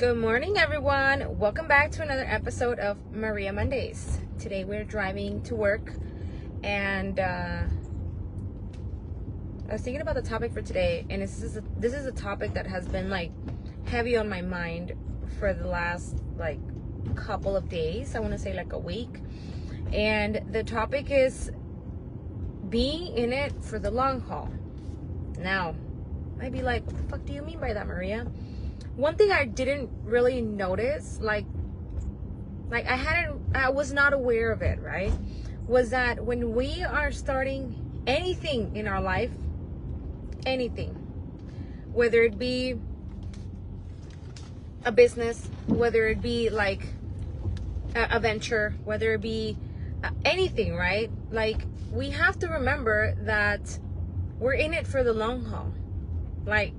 Good morning, everyone. Welcome back to another episode of Maria Mondays. Today we're driving to work, and I was thinking about the topic for today, and this is a topic that has been like heavy on my mind for the last like couple of days. I want to say like a week, and the topic is being in it for the long haul. Now, I'd be like, what the fuck do you mean by that, Maria? One thing I didn't really notice, like I was not aware of it, right? Was that when we are starting anything in our life, anything, whether it be a business, whether it be like a venture, whether it be anything, right? Like, we have to remember that we're in it for the long haul. Like,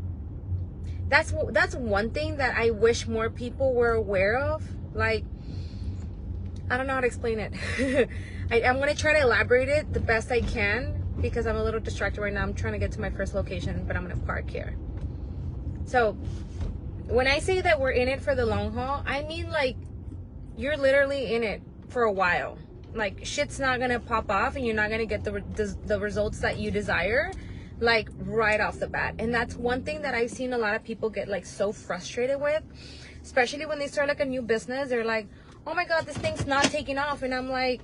that's one thing that I wish more people were aware of. Like, I don't know how to explain it. I'm going to try to elaborate it the best I can because I'm a little distracted right now. I'm trying to get to my first location, but I'm going to park here. So when I say that we're in it for the long haul, I mean like you're literally in it for a while. Like, shit's not going to pop off and you're not going to get the results that you desire like right off the bat. And that's one thing that I've seen a lot of people get like so frustrated with, especially when they start like a new business. They're like, oh my god, this thing's not taking off. And I'm like,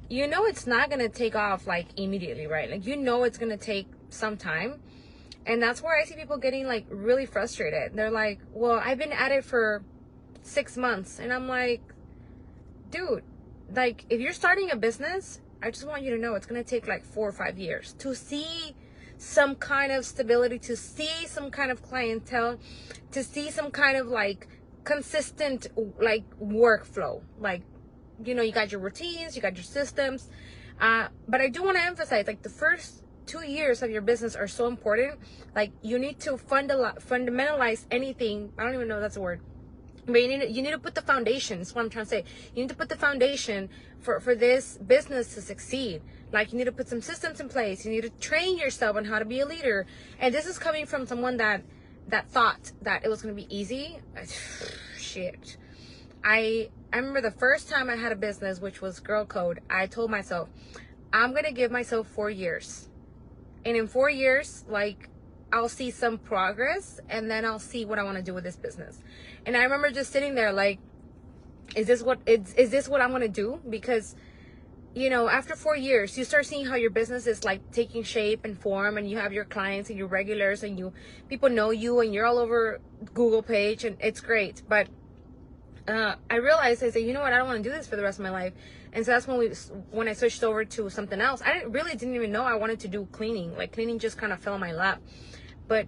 you know, it's not gonna take off like immediately, right? Like, you know, it's gonna take some time. And that's where I see people getting like really frustrated. They're like, well, I've been at it for 6 months. And I'm like, dude, like, if you're starting a business, I just want you to know it's going to take like 4 or 5 years to see some kind of stability, to see some kind of clientele, to see some kind of like consistent like workflow. Like, you know, you got your routines, you got your systems. But I do want to emphasize, like, the first 2 years of your business are so important. Like, you need to fundamentalize anything. I don't even know if that's a word. But you need to put the foundation. That's what I'm trying to say. You need to put the foundation for this business to succeed. Like, you need to put some systems in place. You need to train yourself on how to be a leader. And this is coming from someone that thought that it was going to be easy. Shit. I remember the first time I had a business, which was Girl Code. I told myself, I'm going to give myself 4 years. And in 4 years, like, I'll see some progress, and then I'll see what I want to do with this business. And I remember just sitting there like, is this what I'm going to do? Because, you know, after 4 years, you start seeing how your business is like taking shape and form, and you have your clients and your regulars, and people know you, and you're all over Google page, and it's great. But I realized, I said, you know what, I don't want to do this for the rest of my life. And so that's when I switched over to something else. I didn't even know I wanted to do cleaning. Like, cleaning just kind of fell in my lap. But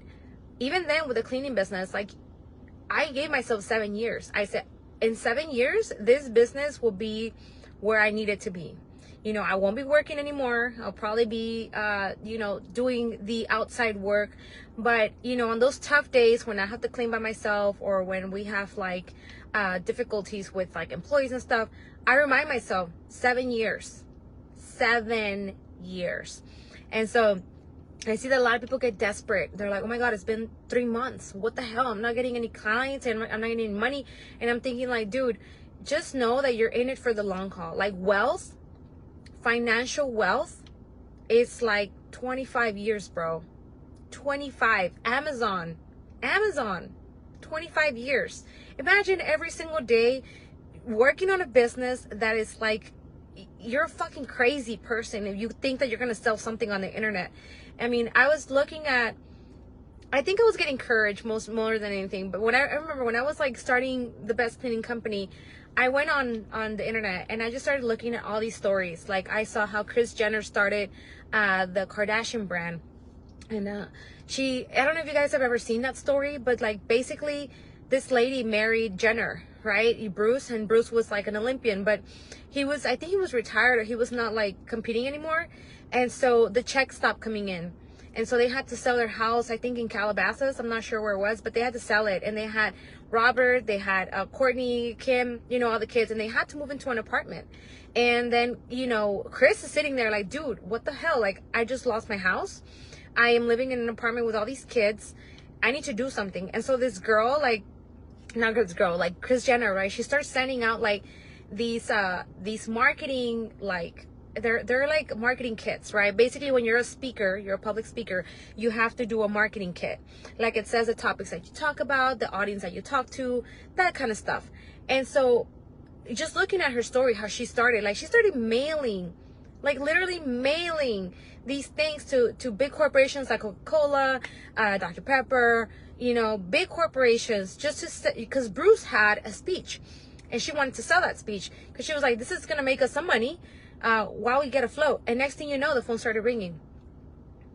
even then, with the cleaning business, like, I gave myself 7 years. I said, in 7 years, this business will be where I need it to be. You know, I won't be working anymore. I'll probably be, you know, doing the outside work. But, you know, on those tough days when I have to clean by myself, or when we have like difficulties with like employees and stuff, I remind myself, 7 years. 7 years. And so I see that a lot of people get desperate. They're like, oh my god, it's been 3 months. What the hell? I'm not getting any clients, and I'm not getting any money. And I'm thinking like, dude, just know that you're in it for the long haul. Like, wealth, financial wealth, is like 25 years, bro. 25. Amazon, 25 years. Imagine every single day working on a business that is like, you're a fucking crazy person if you think that you're going to sell something on the internet. I mean, I was looking at, I think I was getting courage more than anything. But I remember when I was like starting the Best Cleaning Company, I went on the internet and I just started looking at all these stories. Like, I saw how Kris Jenner started the Kardashian brand. And I don't know if you guys have ever seen that story, but like, basically this lady married Jenner, right? Bruce, and Bruce was like an Olympian, but I think he was retired, or he was not like competing anymore. And so the checks stopped coming in. And so they had to sell their house, I think in Calabasas. I'm not sure where it was, but they had to sell it. And they had Robert, they had Courtney, Kim, you know, all the kids, and they had to move into an apartment. And then, you know, Kris is sitting there like, dude, what the hell? Like, I just lost my house. I am living in an apartment with all these kids. I need to do something. And so this girl, like, not this girl, like Kris Jenner, right? She starts sending out like these marketing, like they're like marketing kits, right? Basically, when you're a speaker, you're a public speaker, you have to do a marketing kit. Like it says the topics that you talk about, the audience that you talk to, that kind of stuff. And so just looking at her story, how she started, like she started mailing, like literally mailing these things to big corporations like Coca-Cola, Dr. Pepper, you know, big corporations, just to, because Bruce had a speech and she wanted to sell that speech because she was like, this is going to make us some money while we get afloat. And next thing you know, the phone started ringing.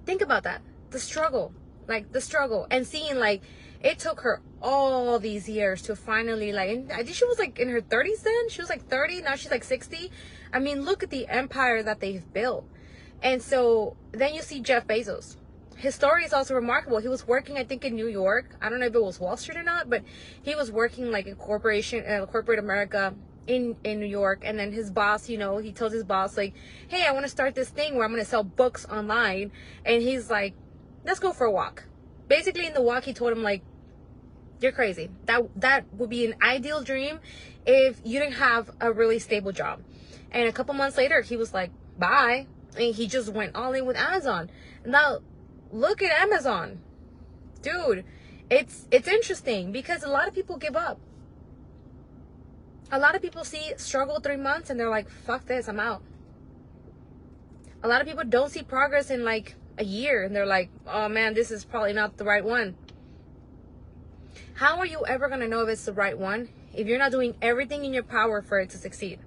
Think about that. The struggle, like the struggle, and seeing like it took her all these years to finally, like, and I think she was like in her 30s then. She was like 30, now she's like 60. I mean, look at the empire that they've built. And so then you see Jeff Bezos. His story is also remarkable. He was working, I think, in New York. I don't know if it was Wall Street or not, but he was working like in corporate America in New York. And then his boss, you know, he told his boss like, hey, I want to start this thing where I'm going to sell books online. And he's like, let's go for a walk. Basically in the walk, he told him like, you're crazy. That would be an ideal dream if you didn't have a really stable job. And a couple months later, he was like, bye. And he just went all in with Amazon. Now, look at Amazon. Dude, it's interesting because a lot of people give up. A lot of people struggle 3 months and they're like, fuck this, I'm out. A lot of people don't see progress in like a year and they're like, oh man, this is probably not the right one. How are you ever going to know if it's the right one if you're not doing everything in your power for it to succeed?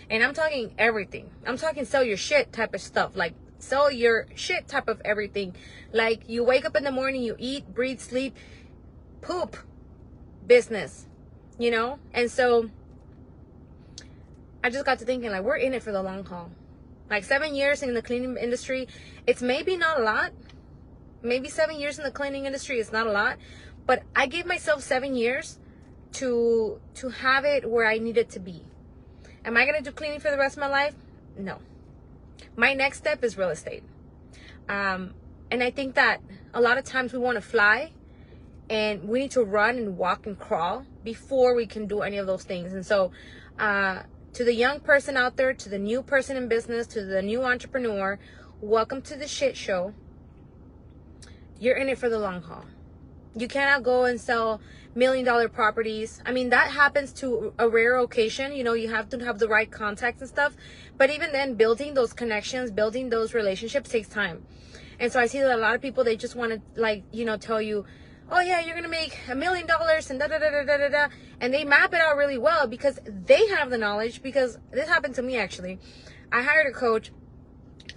And I'm talking everything. I'm talking sell your shit type of stuff. Like sell your shit type of everything. Like you wake up in the morning, you eat, breathe, sleep, poop business, you know? And so I just got to thinking like we're in it for the long haul. Like 7 years in the cleaning industry, it's maybe not a lot. Maybe 7 years in the cleaning industry is not a lot. But I gave myself 7 years to have it where I need it to be. Am I going to do cleaning for the rest of my life? No. My next step is real estate. And I think that a lot of times we want to fly and we need to run and walk and crawl before we can do any of those things. And so to the young person out there, to the new person in business, to the new entrepreneur, welcome to the shit show. You're in it for the long haul. You cannot go and sell $1 million properties. I mean, that happens to a rare occasion. You know, you have to have the right contacts and stuff. But even then, building those connections, building those relationships takes time. And so I see that a lot of people, they just want to, like, you know, tell you, oh yeah, you're going to make $1 million and da da da da da da da. And they map it out really well because they have the knowledge. Because this happened to me, actually. I hired a coach.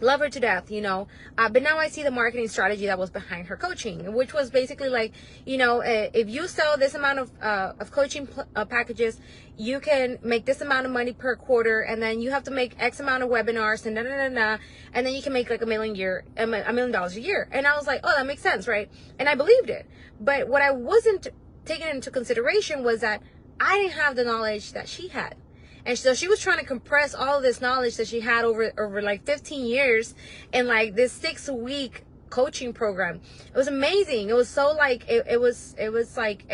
Love her to death, you know, but now I see the marketing strategy that was behind her coaching, which was basically like, you know, if you sell this amount of coaching packages, you can make this amount of money per quarter, and then you have to make X amount of webinars and and then you can make like $1 million a year. And I was like, oh, that makes sense, right? And I believed it. But what I wasn't taking into consideration was that I didn't have the knowledge that she had. And so she was trying to compress all of this knowledge that she had over like 15 years in like this 6-week coaching program. It was amazing. It was so like, it was like,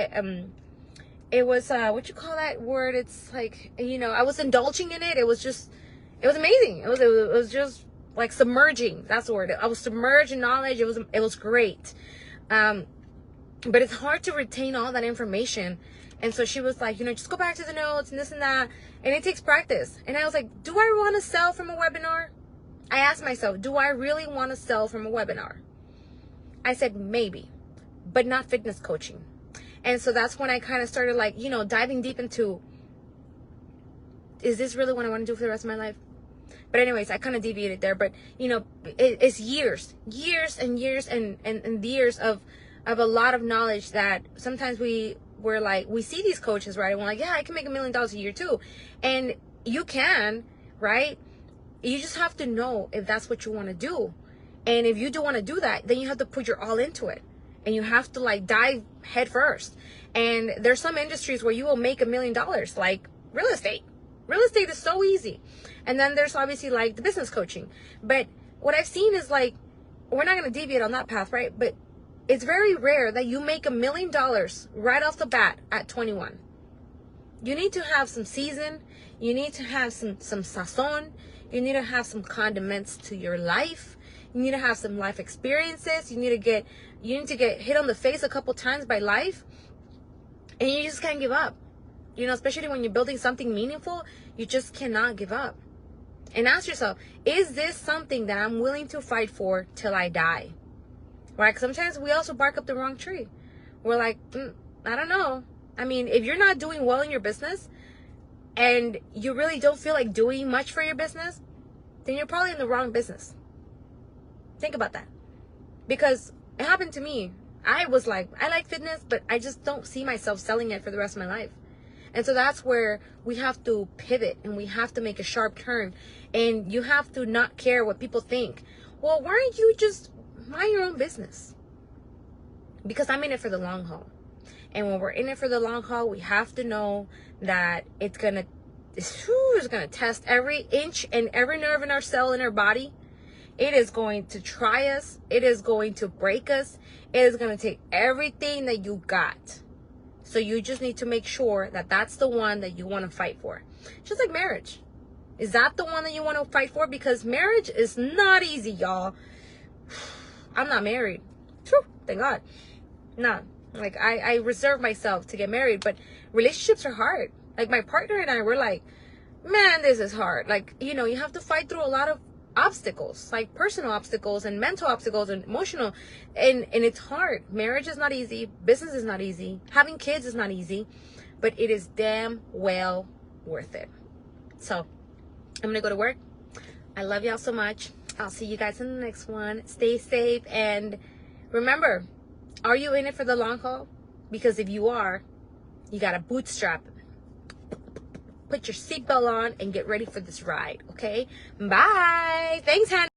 what you call that word? It's like, you know, I was indulging in it. It was amazing. It was just like submerging. That's the word. I was submerged in knowledge. It was great. But it's hard to retain all that information. And so she was like, you know, just go back to the notes and this and that. And it takes practice. And I was like, do I want to sell from a webinar? I asked myself, do I really want to sell from a webinar? I said, maybe, but not fitness coaching. And so that's when I kind of started like, you know, diving deep into, is this really what I want to do for the rest of my life? But anyways, I kind of deviated there. But, you know, it's years and years of a lot of knowledge that sometimes we're like, we see these coaches, right? And we're like, yeah, I can make $1 million a year too. And you can, right? You just have to know if that's what you want to do. And if you do want to do that, then you have to put your all into it. And you have to like dive head first. And there's some industries where you will make $1 million, like real estate. Real estate is so easy. And then there's obviously like the business coaching. But what I've seen is like, we're not going to deviate on that path, right? But It's very rare that you make $1 million right off the bat at 21. You need to have some season. You need to have some sazon. You need to have some condiments to your life. You need to have some life experiences. You need to get hit on the face a couple times by life. And you just can't give up. You know, especially when you're building something meaningful, you just cannot give up. And ask yourself, is this something that I'm willing to fight for till I die? Right? Sometimes we also bark up the wrong tree. We're like, I don't know. I mean, if you're not doing well in your business and you really don't feel like doing much for your business, then you're probably in the wrong business. Think about that. Because it happened to me. I was like, I like fitness, but I just don't see myself selling it for the rest of my life. And so that's where we have to pivot and we have to make a sharp turn. And you have to not care what people think. Well, why don't you just mind your own business? Because I'm in it for the long haul. And when we're in it for the long haul, we have to know that it's gonna test every inch and every nerve in our cell in our body. It is going to try us. It is going to break us. It is going to take everything that you got. So you just need to make sure that that's the one that you want to fight for. Just like marriage. Is that the one that you want to fight for? Because marriage is not easy, y'all. I'm not married. Whew, thank God. Nah. Like, I reserve myself to get married. But relationships are hard. Like, my partner and I were like, man, this is hard. Like, you know, you have to fight through a lot of obstacles, like personal obstacles and mental obstacles and emotional, and it's hard. Marriage is not easy. Business is not easy. Having kids is not easy, but it is damn well worth it. So I'm gonna go to work. I love y'all so much. I'll see you guys in the next one. Stay safe, and remember, are you in it for the long haul? Because if you are, you gotta bootstrap. Put your seatbelt on and get ready for this ride, okay? Bye. Thanks, Hannah.